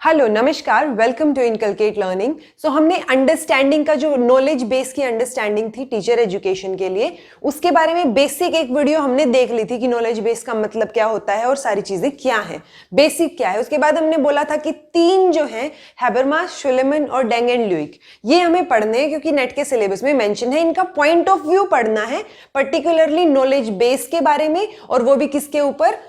Hello नमस्कार, welcome to inculcate learning. सो हमने understanding का जो नॉलेज बेस की अंडरस्टैंडिंग थी टीचर एजुकेशन के लिए, उसके बारे में बेसिक एक वीडियो हमने देख ली थी कि नॉलेज बेस का मतलब क्या होता है और सारी चीजें क्या हैं, बेसिक क्या है। उसके बाद हमने बोला था कि तीन जो है हैबरमास, शुलेमन और डेंग एंड ल्यूइक, ये हमें पढ़ने हैं क्योंकि नेट के सिलेबस में मेंशन है। इनका पॉइंट ऑफ व्यू पढ़ना है, पर्टिकुलरली नॉलेज बेस के बारे में, और वो भी किसके ऊपर,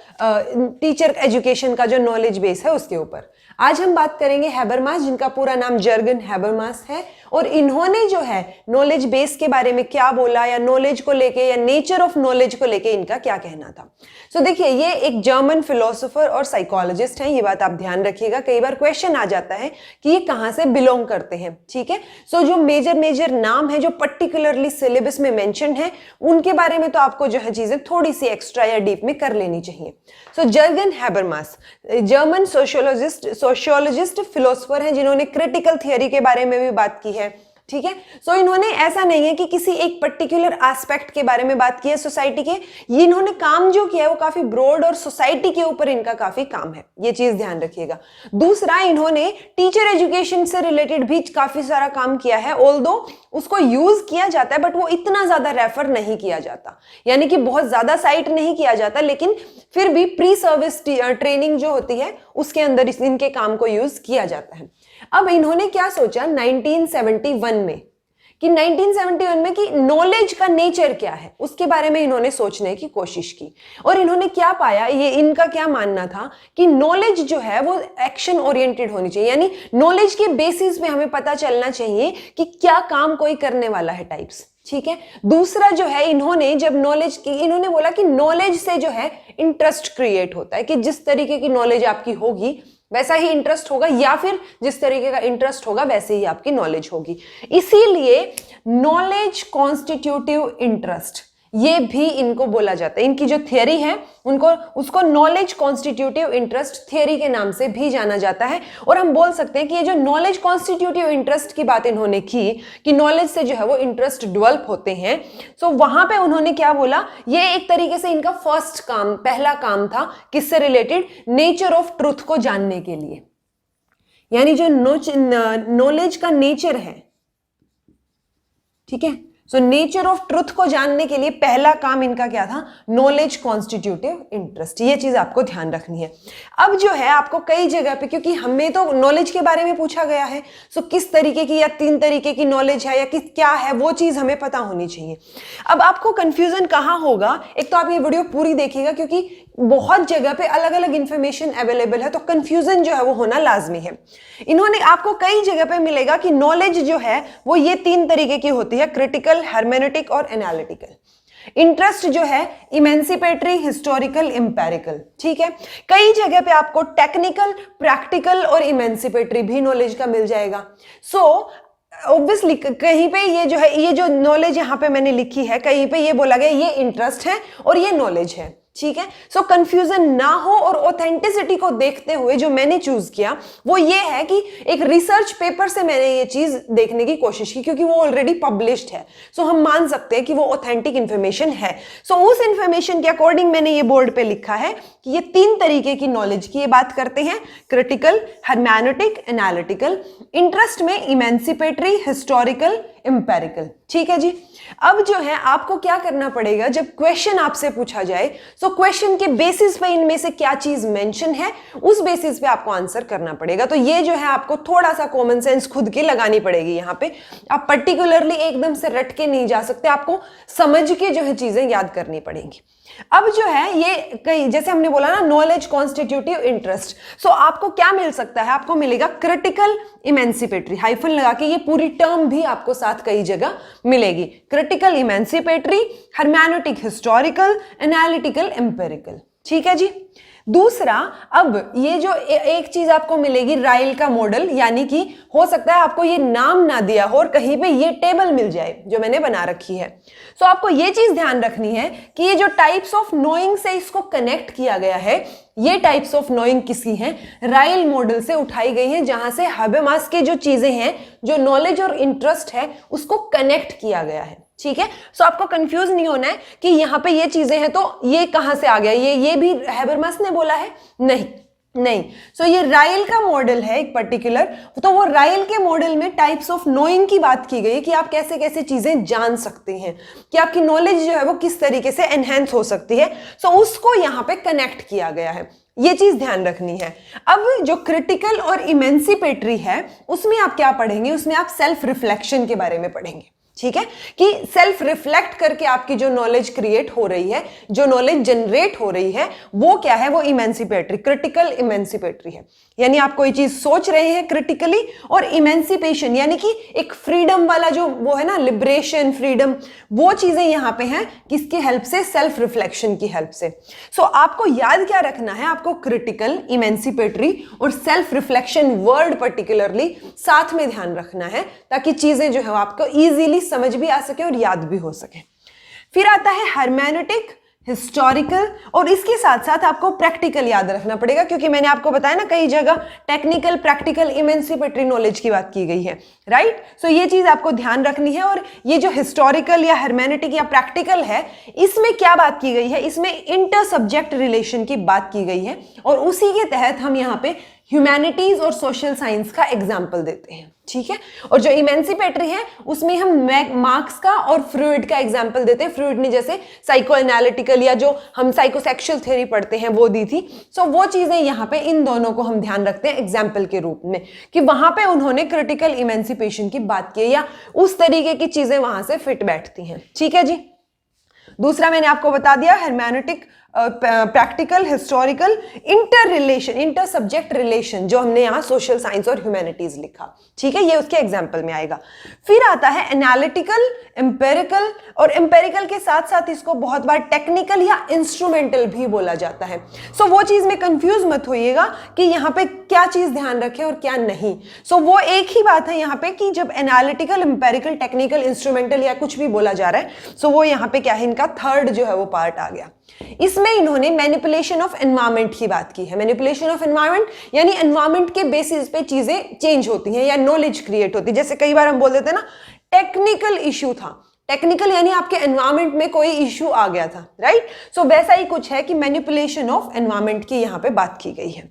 टीचर एजुकेशन का जो नॉलेज बेस है उसके ऊपर। आज हम बात करेंगे हैबरमास, जिनका पूरा नाम जर्गन हैबरमास है, और इन्होंने जो है नॉलेज बेस के बारे में क्या बोला, या नॉलेज को लेके या नेचर ऑफ नॉलेज को लेके इनका क्या कहना था। सो देखिए, ये एक जर्मन फिलोसोफर और साइकोलॉजिस्ट हैं, ये बात आप ध्यान रखिएगा। कई बार क्वेश्चन आ जाता है कि ये कहां से बिलोंग करते हैं, ठीक है। सो जो मेजर नाम है जो पर्टिकुलरली सिलेबस में मेंशन है, उनके बारे में तो आपको जो है चीजें थोड़ी सी एक्स्ट्रा या डीप में कर लेनी चाहिए। So Jurgen Habermas German sociologist philosopher हैं, जिन्होंने क्रिटिकल थियरी के बारे में भी बात की है, ठीक है। सो इन्होंने ऐसा नहीं है कि किसी एक पर्टिकुलर एस्पेक्ट के बारे में बात की है सोसाइटी के, ये इन्होंने काम जो किया है वो काफी ब्रॉड और सोसाइटी के ऊपर इनका काफी काम है, ये चीज ध्यान रखिएगा। दूसरा, इन्होंने टीचर एजुकेशन से रिलेटेड भी काफी सारा काम किया है, ऑल्दो उसको यूज किया जाता है बट वो इतना ज्यादा रेफर नहीं किया जाता, यानी कि बहुत ज्यादा साइट नहीं किया जाता, लेकिन फिर भी प्री सर्विस ट्रेनिंग जो होती है उसके अंदर इनके काम को यूज किया जाता है। अब इन्होंने क्या सोचा 1971 में, कि 1971 में कि नॉलेज का नेचर क्या है, उसके बारे में इन्होंने सोचने की कोशिश की। और इन्होंने क्या पाया, ये इनका क्या मानना था कि नॉलेज जो है वो एक्शन ओरिएंटेड होनी चाहिए, यानी नॉलेज के बेसिस पे हमें पता चलना चाहिए कि क्या काम कोई करने वाला है, टाइप्स, ठीक है। दूसरा जो है, इन्होंने जब नॉलेज की, इन्होंने बोला कि नॉलेज से जो है इंटरेस्ट क्रिएट होता है, कि जिस तरीके की नॉलेज आपकी होगी वैसा ही इंटरेस्ट होगा, या फिर जिस तरीके का इंटरेस्ट होगा वैसे ही आपकी नॉलेज होगी। इसीलिए नॉलेज कॉन्स्टिट्यूटिव इंटरेस्ट, ये भी इनको बोला जाता है। इनकी जो थियरी है उसको नॉलेज कॉन्स्टिट्यूटिव इंटरेस्ट थियरी के नाम से भी जाना जाता है। और हम बोल सकते हैं कि ये जो नॉलेज कॉन्स्टिट्यूटिव इंटरेस्ट की बात इन्होंने की, कि नॉलेज से जो है वो इंटरेस्ट डेवलप होते हैं, सो वहां पे उन्होंने क्या बोला, ये एक तरीके से इनका फर्स्ट काम, पहला काम था, किससे रिलेटेड, नेचर ऑफ ट्रुथ को जानने के लिए, यानी जो नॉलेज का नेचर है, ठीक है। सो नेचर ऑफ ट्रुथ को जानने के लिए पहला काम इनका क्या था, नॉलेज कॉन्स्टिट्यूटिव इंटरेस्ट। ये चीज आपको ध्यान रखनी है। अब जो है आपको कई जगह पे, क्योंकि हमें तो नॉलेज के बारे में पूछा गया है, सो किस तरीके की या तीन तरीके की नॉलेज है या किस क्या है, वो चीज हमें पता होनी चाहिए। अब आपको कंफ्यूजन कहां होगा, एक तो आप ये वीडियो पूरी देखिएगा क्योंकि बहुत जगह पे अलग अलग इंफॉर्मेशन अवेलेबल है, तो कंफ्यूजन जो है वो होना लाजमी है। इन्होंने आपको कई जगह पे मिलेगा कि नॉलेज जो है वो ये तीन तरीके की होती है, क्रिटिकल, हर्मेनेटिक और एनालिटिकल। इंटरेस्ट जो है इमेंसिपेटरी, हिस्टोरिकल, एम्पेरिकल, ठीक है। कई जगह पे आपको टेक्निकल, प्रैक्टिकल और इमेंसिपेटरी भी नॉलेज का मिल जाएगा। सो ऑब्वियसली कहीं पे ये जो है, ये जो नॉलेज यहां पे मैंने लिखी है, कहीं पे ये बोला गया ये इंटरेस्ट है और ये नॉलेज है, ठीक है। सो कंफ्यूजन ना हो, और ऑथेंटिसिटी को देखते हुए जो मैंने चूज किया वो ये है कि एक रिसर्च पेपर से मैंने ये चीज देखने की कोशिश की, क्योंकि वो ऑलरेडी पब्लिश्ड है, सो हम मान सकते हैं कि वो ऑथेंटिक इंफॉर्मेशन है। सो उस इंफॉर्मेशन के अकॉर्डिंग मैंने ये बोर्ड पे लिखा है कि ये तीन तरीके की नॉलेज की ये बात करते हैं, क्रिटिकल, हर्मेनेटिक, एनालिटिकल। इंटरेस्ट में इमेंसिपेटरी, हिस्टोरिकल, एम्पेरिकल, ठीक है जी। अब जो है आपको क्या करना पड़ेगा, जब क्वेश्चन आपसे पूछा जाए, सो क्वेश्चन के बेसिस पे इनमें से क्या चीज मेंशन है, उस बेसिस पे आपको आंसर करना पड़ेगा। तो ये जो है आपको थोड़ा सा कॉमन सेंस खुद की लगानी पड़ेगी यहाँ पे। आप पर्टिकुलरली एकदम से रट के नहीं जा सकते, आपको समझ के जो है चीजें याद करनी पड़ेंगी। अब जो है ये कई, जैसे हमने बोला ना, नॉलेज कॉन्स्टिट्यूटिव इंटरेस्ट, सो आपको क्या मिल सकता है, आपको मिलेगा क्रिटिकल, इमेंसिपेटरी, हाइफन लगा के ये पूरी टर्म भी आपको साथ कई जगह मिलेगी, critical, emancipatory, हर्मेनेटिक, historical, analytical, empirical, ठीक है जी। दूसरा, अब ये जो एक चीज आपको मिलेगी, राइल का मॉडल, यानी कि हो सकता है आपको ये नाम ना दिया हो और कहीं पे ये टेबल मिल जाए जो मैंने बना रखी है। सो आपको ये चीज ध्यान रखनी है कि ये जो टाइप्स ऑफ नोइंग से इसको कनेक्ट किया गया है, ये टाइप्स ऑफ नोइंग किसी हैं, राइल मॉडल से उठाई गई हैं, जहां से हैबरमास के जो चीजें हैं, जो नॉलेज और इंटरेस्ट है, उसको कनेक्ट किया गया है, ठीक है। सो आपको कंफ्यूज नहीं होना है कि यहां पे ये चीजें हैं तो ये कहां से आ गया, ये भी हैबरमास ने बोला है, नहीं, नहीं। सो ये राइल का मॉडल है एक पर्टिकुलर, तो वो राइल के मॉडल में टाइप्स ऑफ नोइंग की बात की गई कि आप कैसे कैसे चीजें जान सकते हैं, कि आपकी नॉलेज जो है वो किस तरीके से एनहेंस हो सकती है। सो उसको यहाँ पे कनेक्ट किया गया है, ये चीज ध्यान रखनी है। अब जो क्रिटिकल और इमेंसिपेटरी है उसमें आप क्या पढ़ेंगे, उसमें आप सेल्फ रिफ्लेक्शन के बारे में पढ़ेंगे, ठीक है, कि सेल्फ रिफ्लेक्ट करके आपकी जो नॉलेज क्रिएट हो रही है, जो नॉलेज जनरेट हो रही है, वो क्या है, वो इमेंसिपेटरी, क्रिटिकल इमेंसिपेटरी है। यानी आप कोई चीज सोच रहे हैं क्रिटिकली, और इमेंसिपेशन यानी कि एक फ्रीडम वाला जो वो है ना, लिबरेशन, फ्रीडम, वो चीजें यहां पे हैं किसके हेल्प से, सेल्फ रिफ्लेक्शन की हेल्प से। सो आपको याद क्या रखना है, आपको क्रिटिकल, इमेंसिपेटरी और सेल्फ रिफ्लेक्शन वर्ड पर्टिकुलरली साथ में ध्यान रखना है, ताकि चीजें जो है आपको इजीली समझ भी आ सके और याद भी हो सके। फिर आता है हर्मेनेटिक, हिस्टोरिकल, और इसके साथ साथ आपको प्रैक्टिकल याद रखना पड़ेगा, क्योंकि मैंने आपको बताया ना कई जगह टेक्निकल, प्रैक्टिकल, इमेंसिपेटरी नॉलेज की बात की गई है, राइट। सो ये चीज आपको ध्यान रखनी है। और ये जो हिस्टोरिकल या हर्मेनेटिक या प्रैक्टिकल है, इसमें क्या बात की गई है, इसमें इंटर सब्जेक्ट रिलेशन की बात की गई है, और उसी के तहत हम यहाँ पे ह्यूमैनिटीज और सोशल साइंस का एग्जाम्पल देते हैं, ठीक है। और जो इमेंसिपेटरी है उसमें हम मार्क्स का और फ्रूइड का एग्जाम्पल देते हैं। फ्रूइड ने जैसे साइको एनालिटिकल या जो हम साइकोसेक्सुअल थ्योरी पढ़ते हैं वो दी थी। सो वो चीजें यहाँ पे इन दोनों को हम ध्यान रखते हैं एग्जाम्पल के रूप में, कि वहां पे उन्होंने क्रिटिकल इमेंसिपेशन की बात की या उस तरीके की चीजें वहां से फिट बैठती हैं, ठीक है जी। दूसरा मैंने आपको बता दिया, hermeneutic, practical, historical, inter relation, inter subject relation, जो हमने यहाँ सोशल साइंस और ह्यूमैनिटीज लिखा, ठीक है, ये उसके एग्जाम्पल में आएगा। फिर आता है एनालिटिकल, एम्पेरिकल, और एम्पेरिकल के साथ साथ इसको बहुत बार टेक्निकल या इंस्ट्रूमेंटल भी बोला जाता है। सो वो चीज में कंफ्यूज मत होइएगा कि यहाँ पे क्या चीज ध्यान रखें और क्या नहीं। सो वो एक ही बात है यहाँ पे कि जब एनालिटिकल, एम्पेरिकल, टेक्निकल, इंस्ट्रूमेंटल या कुछ भी बोला जा रहा है, सो वो यहाँ पे क्या है, इनका थर्ड जो है वो पार्ट आ गया। इसमें इन्होंने मैनिपुलेशन ऑफ एनवायरनमेंट की बात की है। मैनिपुलेशन ऑफ एनवायरनमेंट यानी एनवायरनमेंट के बेसिस पे चीजें चेंज होती हैं या नॉलेज क्रिएट होती है। जैसे कई बार हम बोल देते हैं ना, टेक्निकल इश्यू था, टेक्निकल यानी आपके एनवायरनमेंट में कोई इश्यू आ गया था, राइट। सो वैसा ही कुछ है कि मैनिपुलेशन ऑफ एनवायरनमेंट की यहाँ पे बात की गई है।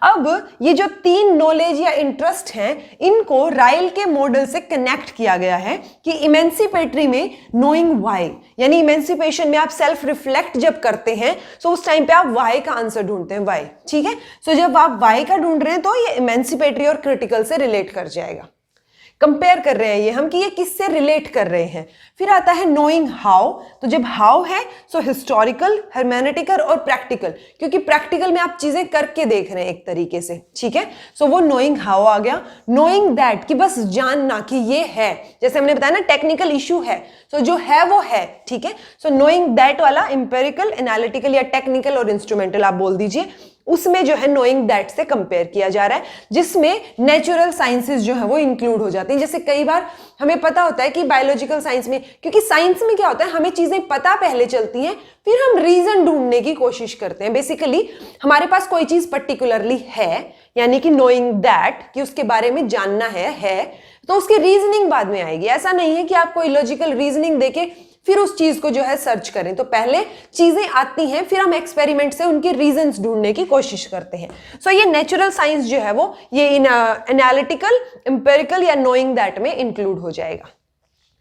अब ये जो तीन नॉलेज या इंटरेस्ट हैं, इनको राइल के मॉडल से कनेक्ट किया गया है कि इमेंसिपेटरी में नोइंग व्हाई, यानी इमेंसिपेशन में आप सेल्फ रिफ्लेक्ट जब करते हैं, सो उस टाइम पे आप व्हाई का आंसर ढूंढते हैं, व्हाई, ठीक है। सो जब आप व्हाई का ढूंढ रहे हैं तो ये इमेंसिपेटरी और क्रिटिकल से रिलेट कर जाएगा। कंपेयर कर रहे हैं ये हम कि ये किससे रिलेट कर रहे हैं। फिर आता है नोइंग हाउ, तो जब हाउ है सो हिस्टोरिकल, हर्मेनेटिकल और प्रैक्टिकल, क्योंकि प्रैक्टिकल में आप चीजें करके देख रहे हैं एक तरीके से, ठीक है। सो वो नोइंग हाउ आ गया। नोइंग दैट कि बस जानना कि ये है, जैसे हमने बताया ना टेक्निकल इशू है, सो जो है वो है, ठीक है। सो नोइंग दैट वाला एम्पेरिकल, एनालिटिकल या टेक्निकल और इंस्ट्रूमेंटल आप बोल दीजिए, उसमें जो है नोइंग दैट से कंपेयर किया जा रहा है, जिसमें नेचुरल साइंसेस जो है वो इंक्लूड हो जाती हैं। जैसे कई बार हमें पता होता है कि बायोलॉजिकल साइंस में, क्योंकि साइंस में क्या होता है, हमें चीजें पता पहले चलती हैं, फिर हम रीजन ढूंढने की कोशिश करते हैं। बेसिकली हमारे पास कोई चीज पर्टिकुलरली है, यानी कि नोइंग दैट कि उसके बारे में जानना है, तो उसकी रीजनिंग बाद में आएगी। ऐसा नहीं है कि आप कोई लॉजिकल रीजनिंग देके फिर उस चीज को जो है सर्च करें, तो पहले चीजें आती हैं, फिर हम एक्सपेरिमेंट से उनके रीजंस ढूंढने की कोशिश करते हैं। सो ये नेचुरल साइंस जो है वो ये इन एनालिटिकल, एम्पेरिकल या नोइंग दैट में इंक्लूड हो जाएगा।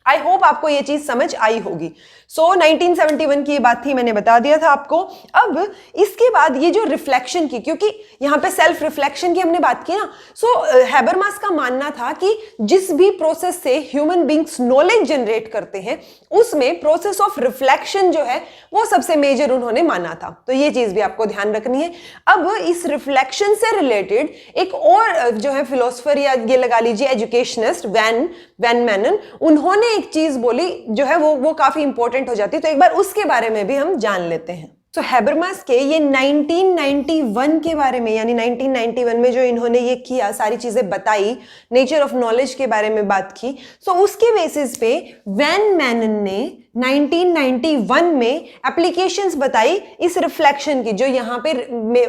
आई होप आपको ये चीज समझ आई होगी। सो 1971 की ये बात थी, मैंने बता दिया था आपको। अब इसके बाद ये जो रिफ्लेक्शन की, क्योंकि यहाँ पे सेल्फ रिफ्लेक्शन की हमने बात की ना, सो हैबरमास का मानना था कि जिस भी प्रोसेस से ह्यूमन बींग्स नॉलेज जनरेट करते हैं, उसमें प्रोसेस ऑफ रिफ्लेक्शन जो है वो सबसे मेजर उन्होंने माना था। तो ये चीज भी आपको ध्यान रखनी है। अब इस रिफ्लेक्शन से रिलेटेड एक और जो है फिलोसफर या ये लगा लीजिए एजुकेशनिस्ट वैन मैनन, उन्होंने एक चीज बोली जो है वो काफी इंपॉर्टेंट हो जाती है, तो एक बार उसके बारे में भी हम जान लेते हैं। तो हैबरमास के ये 1991 के बारे में, यानी 1991 में जो इन्होंने ये किया, सारी चीजें बताई, नेचर ऑफ नॉलेज के बारे में बात की, सो उसके बेसिस पे वैन मैनन ने 1991 में एप्लीकेशंस बताई इस रिफ्लेक्शन की, जो यहाँ पे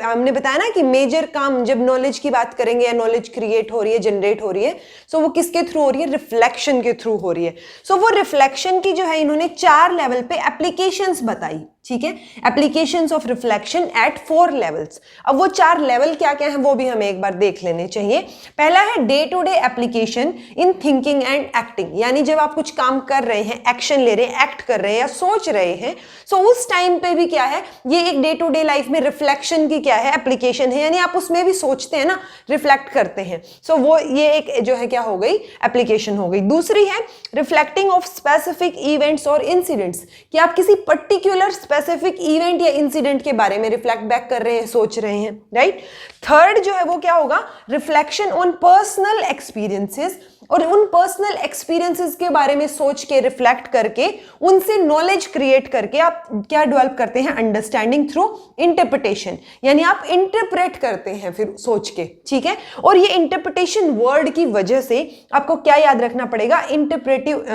हमने बताया ना कि मेजर काम जब नॉलेज की बात करेंगे या नॉलेज क्रिएट हो रही है, जनरेट हो रही है, सो वो किसके थ्रू हो रही है? रिफ्लेक्शन के थ्रू हो रही है। सो वो रिफ्लेक्शन की जो है इन्होंने 4 लेवल पे एप्लीकेशंस बताई, ठीक है, applications of reflection eight 4 levels. अब वो 4 लेवल क्या क्या है वो भी हमें एक बार देख लेने चाहिए। पहला है day to day application in thinking and acting, यानी जब आप कुछ काम कर रहे हैं, एक्शन ले रहे हैं, एक्ट कर रहे हैं या सोच रहे हैं, सो उस टाइम पे भी क्या है, ये एक डे टू डे लाइफ में रिफ्लेक्शन की क्या है? एप्लीकेशन है, यानी आप उसमें भी सोचते हैं ना, रिफ्लेक्ट करते हैं। सो वो ये एक जो है क्या हो गई? एप्लीकेशन हो गई। दूसरी है रिफ्लेक्टिंग ऑफ स्पेसिफिक इवेंट्स और इंसिडेंट्स, कि आप किसी पर्टिकुलर स्पेसिफिक इवेंट या इंसिडेंट के बारे में रिफ्लेक्ट बैक कर रहे हैं, सोच रहे हैं, राइट। थर्ड जो है वो क्या होगा? रिफ्लेक्शन ऑन पर्सनल एक्सपीरियंसेस, और उन पर्सनल एक्सपीरियंसेस के बारे में सोच के रिफ्लेक्ट करके उनसे नॉलेज क्रिएट करके आप क्या डेवलप करते हैं? अंडरस्टैंडिंग थ्रू इंटरप्रिटेशन, यानी आप इंटरप्रेट करते हैं फिर सोच के, ठीक है। और ये इंटरप्रिटेशन वर्ड की वजह से आपको क्या याद रखना पड़ेगा? इंटरप्रेटिव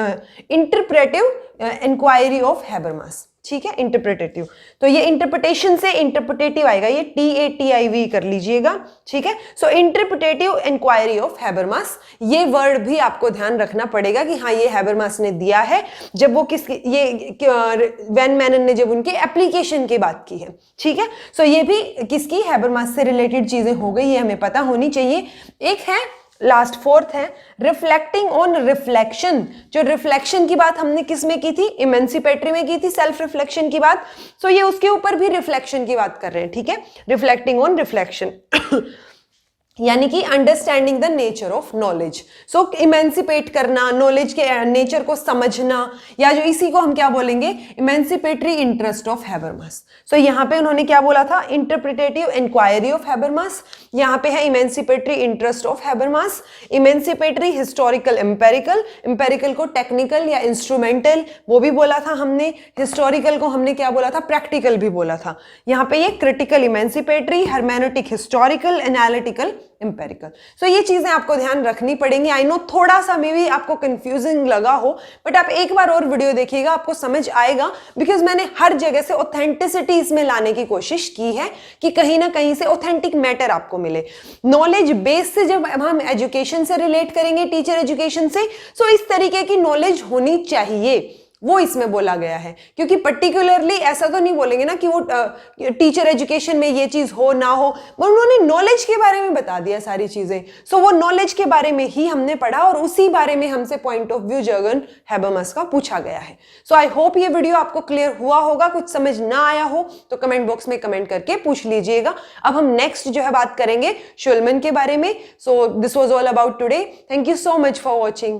इंक्वायरी ऑफ हैबरमास, ठीक है, इंटरप्रेटेटिव। तो ये इंटरप्रिटेशन से इंटरप्रेटेटिव आएगा, ये TATIV कर लीजिएगा, ठीक है। सो इंटरप्रेटेटिव इंक्वायरी ऑफ हैबरमास, ये वर्ड भी आपको ध्यान रखना पड़ेगा कि हाँ ये हैबरमास ने दिया है, जब वो वैन मैनन ने जब उनके एप्लीकेशन की बात की है, ठीक है। सो ये भी किसकी? हैबरमास से रिलेटेड चीजें हो गई, ये हमें पता होनी चाहिए। एक है लास्ट, फोर्थ है रिफ्लेक्टिंग ऑन रिफ्लेक्शन। जो रिफ्लेक्शन की बात हमने किस में की थी? इमेंसिपेटरी में की थी, सेल्फ रिफ्लेक्शन की बात। सो ये उसके ऊपर भी रिफ्लेक्शन की बात कर रहे हैं, ठीक है, रिफ्लेक्टिंग ऑन रिफ्लेक्शन यानी कि understanding the nature of knowledge. So emancipate करना, नॉलेज के नेचर को समझना, या जो इसी को हम क्या बोलेंगे? Emancipatory interest of Habermas. सो यहाँ पे उन्होंने क्या बोला था? इंटरप्रिटेटिव इंक्वायरी ऑफ हैबरमास, यहाँ पे है emancipatory interest of Habermas. Emancipatory historical empirical, empirical को टेक्निकल या इंस्ट्रूमेंटल वो भी बोला था हमने, हिस्टोरिकल को हमने क्या बोला था? प्रैक्टिकल भी बोला था। यहाँ पे ये critical emancipatory, हर्मेनेटिक historical, analytical empirical. सो ये चीजें आपको ध्यान रखनी पड़ेंगी। आई नो थोड़ा सा मे भी आपको कंफ्यूजिंग लगा हो, बट आप एक बार और वीडियो देखिएगा, आपको समझ आएगा, बिकॉज मैंने हर जगह से ऑथेंटिसिटी इसमें लाने की कोशिश की है कि कहीं ना कहीं से ऑथेंटिक मैटर आपको मिले। नॉलेज बेस से जब हम एजुकेशन से रिलेट करेंगे, टीचर एजुकेशन से, सो इस तरीके की नॉलेज होनी चाहिए, वो इसमें बोला गया है। क्योंकि पर्टिकुलरली ऐसा तो नहीं बोलेंगे ना कि वो टीचर एजुकेशन में ये चीज हो ना हो, उन्होंने नॉलेज के बारे में बता दिया सारी चीजें। सो वो नॉलेज के बारे में ही हमने पढ़ा और उसी बारे में हमसे point of view Jurgen Habermas का पूछा गया है। सो आई होप ये वीडियो आपको क्लियर हुआ होगा। कुछ समझ ना आया हो तो कमेंट बॉक्स में कमेंट करके पूछ लीजिएगा। अब हम नेक्स्ट जो है बात करेंगे शुलमन के बारे में। So this was all about today. Thank you so much for watching.